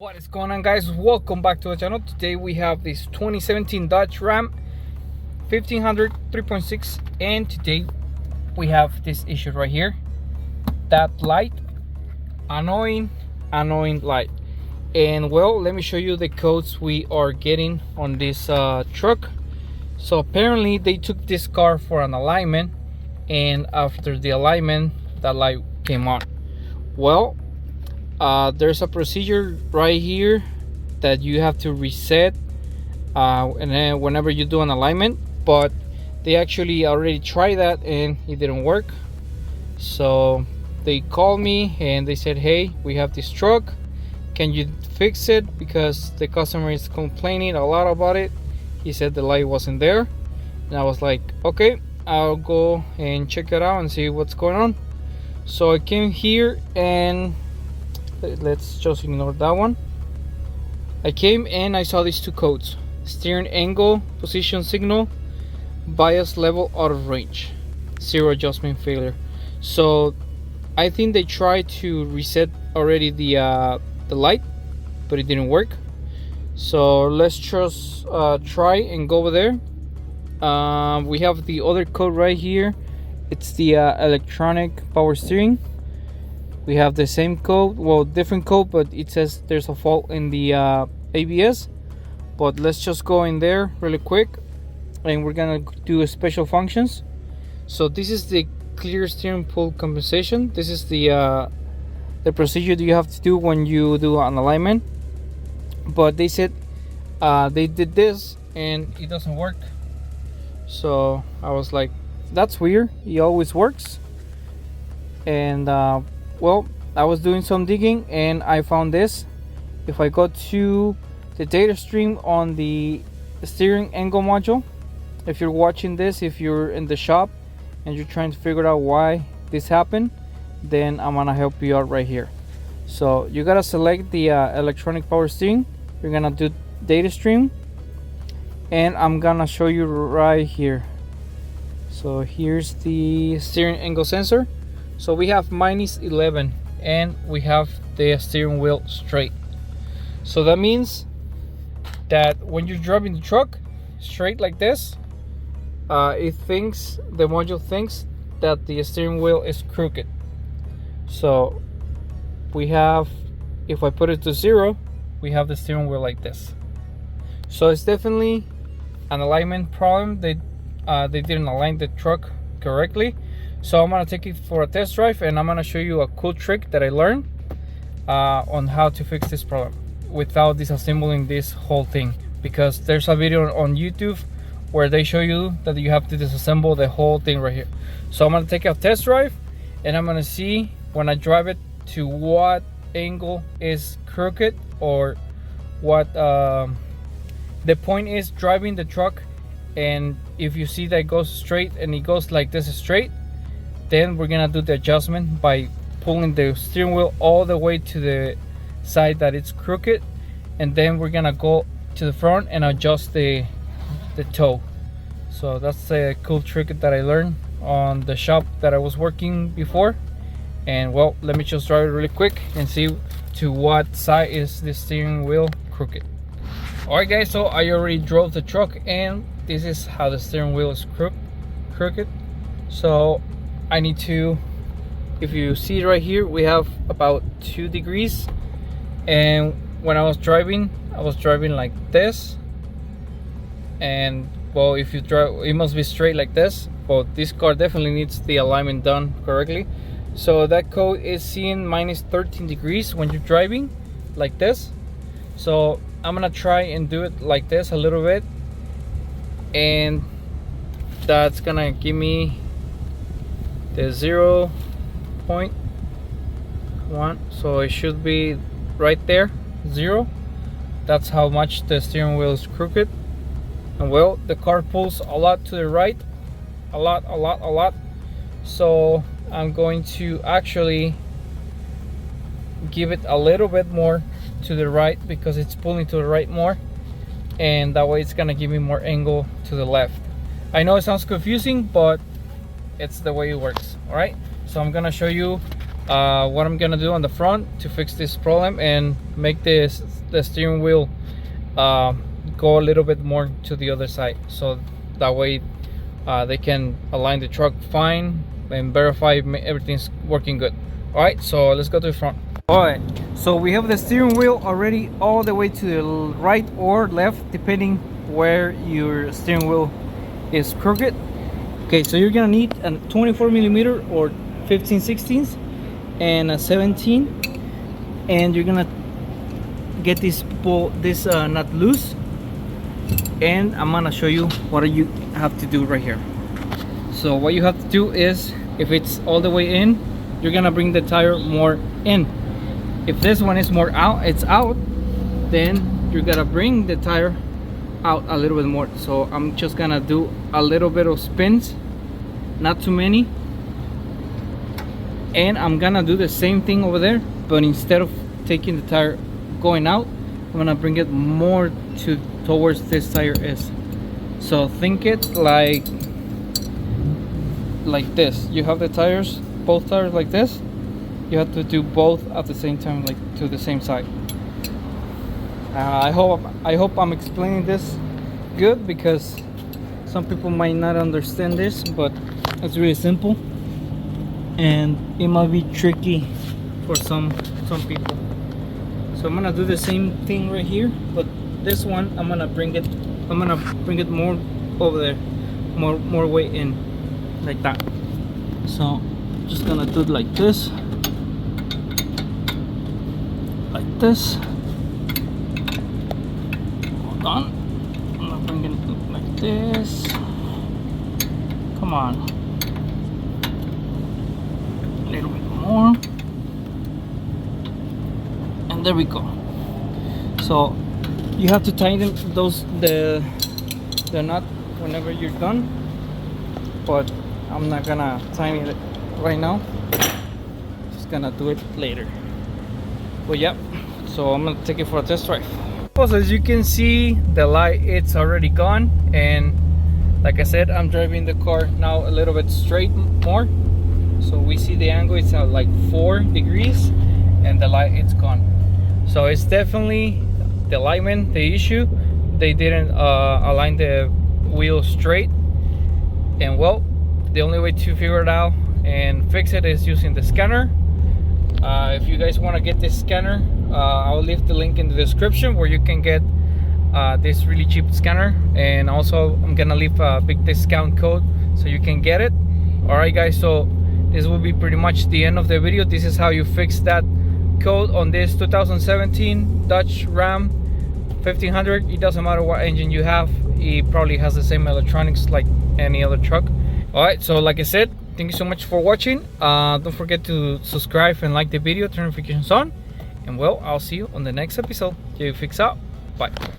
What is going on, guys? Welcome back to the channel. Today we have this 2017 Dodge Ram 1500 3.6, and today we have this issue right here. That light, annoying light. And well, let me show you the codes we are getting on this truck. So apparently they took this car for an alignment, and after the alignment that light came on. Well, there's a procedure right here that you have to reset and then whenever you do an alignment, but they actually already tried that and it didn't work. So they called me and they said, hey, we have this truck, can you fix it, because the customer is complaining a lot about it. He said the light wasn't there, and I was like, okay, I'll go and check it out and see what's going on. So I came here and let's just ignore that one. I came and I saw these two codes: steering angle position signal, bias level out of range, zero adjustment failure. So I think they tried to reset already the light, but it didn't work. So let's just try and go over there. We have the other code right here. It's the electronic power steering. We have the same code, well, different code, but it says there's a fault in the ABS. But let's just go in there really quick, and we're gonna do special functions. So this is the clear steering pull compensation. This is the procedure that you have to do when you do an alignment. But they said they did this and it doesn't work. So I was like, that's weird. It always works. And well, I was doing some digging and I found this. If I go to the data stream on the steering angle module, if you're watching this, if you're in the shop and you're trying to figure out why this happened, then I'm gonna help you out right here. So you gotta select the electronic power steering. You're gonna do data stream, and I'm gonna show you right here. So here's the steering angle sensor. So we have -11 and we have the steering wheel straight. So that means that when you're driving the truck straight like this, the module thinks that the steering wheel is crooked. So we have, if I put it to 0, we have the steering wheel like this. So it's definitely an alignment problem. They didn't align the truck correctly. So I'm gonna take it for a test drive, and I'm gonna show you a cool trick that I learned on how to fix this problem without disassembling this whole thing, because there's a video on YouTube where they show you that you have to disassemble the whole thing right here. So I'm gonna take a test drive, and I'm gonna see when I drive it to what angle is crooked, or what the point is driving the truck. And if you see that it goes straight and it goes like this straight, then we're gonna do the adjustment by pulling the steering wheel all the way to the side that it's crooked, and then we're gonna go to the front and adjust the toe. So that's a cool trick that I learned on the shop that I was working before. And well, let me just drive it really quick and see to what side is the steering wheel crooked. Alright guys, so I already drove the truck, and this is how the steering wheel is crooked. So I need to, if you see right here, we have about 2 degrees, and when I was driving like this. And well, if you drive, it must be straight like this, but this car definitely needs the alignment done correctly. So that code is seeing -13 degrees when you're driving like this. So I'm gonna try and do it like this a little bit, and that's gonna give me the 0.1. So it should be right there, 0. That's how much the steering wheel is crooked. And well, the car pulls a lot to the right, a lot. So I'm going to actually give it a little bit more to the right, because it's pulling to the right more, and that way it's gonna give me more angle to the left. I know it sounds confusing, but it's the way it works. All right, so I'm gonna show you what I'm gonna do on the front to fix this problem and make the steering wheel go a little bit more to the other side, so that way they can align the truck fine and verify everything's working good. All right, so let's go to the front. All right, so we have the steering wheel already all the way to the right or left, depending where your steering wheel is crooked. Okay, so you're gonna need a 24mm or 15/16 and a 17, and you're gonna get this nut loose, and I'm gonna show you what you have to do right here. So what you have to do is, if it's all the way in, you're gonna bring the tire more in. If this one is more out, it's out, then you're gonna bring the tire out a little bit more. So I'm just gonna do a little bit of spins, not too many, and I'm gonna do the same thing over there, but instead of taking the tire going out, I'm gonna bring it more towards this tire is. So think it like this. You have the tires, both tires like this. You have to do both at the same time, like to the same side. I hope I'm explaining this good, because some people might not understand this, but it's really simple and it might be tricky for some people. So I'm gonna do the same thing right here, but this one I'm gonna bring it more over there, more weight in, like that. So just gonna do it like this, hold on, I'm gonna bring it like this, come on, a little bit more, and there we go. So you have to tighten the nut whenever you're done, but I'm not gonna tighten it right now, just gonna do it later. But yeah, so I'm gonna take it for a test drive. Also, as you can see, the light, it's already gone, and like I said, I'm driving the car now a little bit straight more, so we see the angle, it's at like 4 degrees, and the light, it's gone. So it's definitely the alignment, the issue. They didn't align the wheel straight, and well, the only way to figure it out and fix it is using the scanner. If you guys want to get this scanner, I'll leave the link in the description where you can get this really cheap scanner, and also I'm gonna leave a big discount code so you can get it. All right guys, so this will be pretty much the end of the video. This is how you fix that code on this 2017 Dodge Ram 1500. It doesn't matter what engine you have, it probably has the same electronics like any other truck. All right, so like I said, thank you so much for watching. Don't forget to subscribe and like the video, turn notifications on, and well, I'll see you on the next episode. You fix out. Bye.